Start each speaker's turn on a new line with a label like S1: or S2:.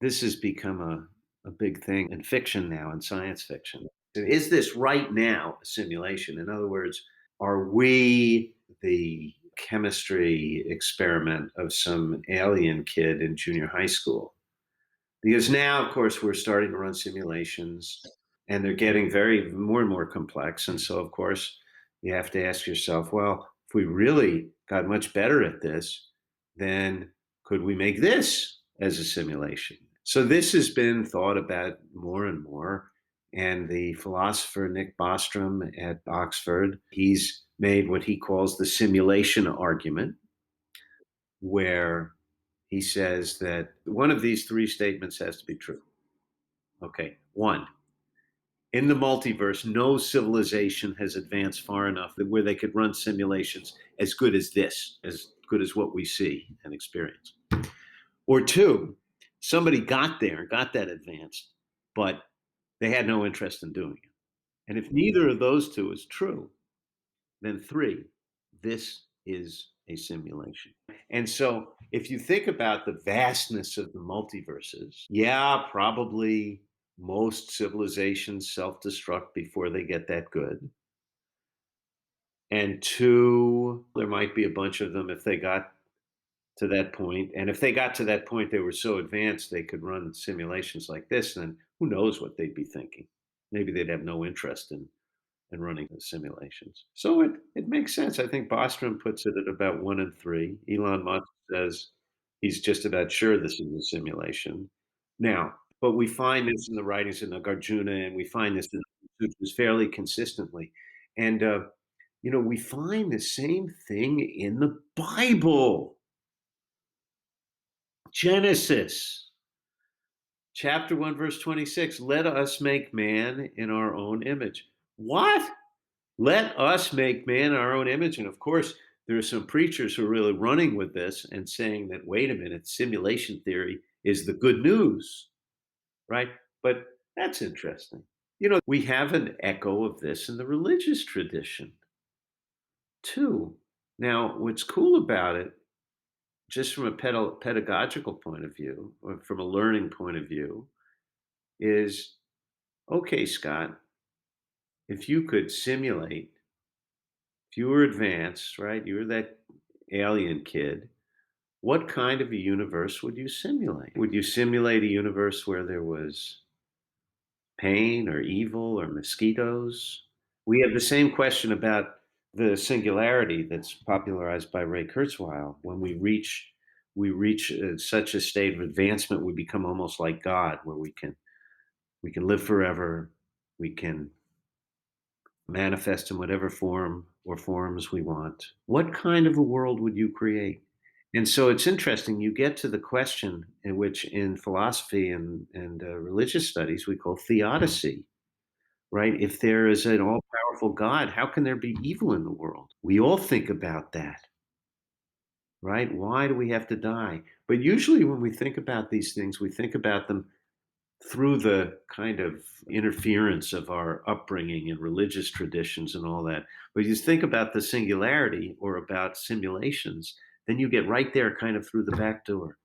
S1: This has become a big thing in fiction now, in science fiction. Is this right now a simulation? In other words, are we the chemistry experiment of some alien kid in junior high school? Because now, of course, we're starting to run simulations and they're getting very more and more complex. And so, of course, you have to ask yourself, well, if we really got much better at this, then could we make this as a simulation? So this has been thought about more and more. And the philosopher Nick Bostrom at Oxford, he's made what he calls the simulation argument, where he says that one of these three statements has to be true. Okay, one, in the multiverse, no civilization has advanced far enough that where they could run simulations as good as this, as good as what we see and experience. Or two, somebody got there, got that advanced, but they had no interest in doing it. And if neither of those two is true, then three, this is a simulation. And so if you think about the vastness of the multiverses, yeah, probably most civilizations self destruct before they get that good. And two, there might be a bunch of them if they got to that point. And if they got to that point, they were so advanced they could run simulations like this, then who knows what they'd be thinking? Maybe they'd have no interest in running the simulations. So it makes sense. I think Bostrom puts it at about one in three. Elon Musk says he's just about sure this is a simulation. Now, but we find this in the writings of Nagarjuna, and we find this in the sutras fairly consistently. And we find the same thing in the Bible. Genesis chapter 1, verse 26. Let us make man in our own image. What? Let us make man in our own image. And of course, there are some preachers who are really running with this and saying that, wait a minute, simulation theory is the good news, right? But that's interesting. We have an echo of this in the religious tradition too. Now, what's cool about it, just from a pedagogical point of view, or from a learning point of view, is okay, Scott, if you could simulate, if you were advanced, right? You were that alien kid. What kind of a universe would you simulate? Would you simulate a universe where there was pain or evil or mosquitoes? We have the same question about the singularity that's popularized by Ray Kurzweil. When we reach such a state of advancement, we become almost like God, where we can live forever, we can manifest in whatever form or forms we want. What kind of a world would you create? And so it's interesting. You get to the question in which, in philosophy and religious studies, we call theodicy, right? If there is an all powerful God, how can there be evil in the world? We all think about that, right? Why do we have to die? But usually, when we think about these things, we think about them through the kind of interference of our upbringing and religious traditions and all that. But you think about the singularity or about simulations, then you get right there kind of through the back door.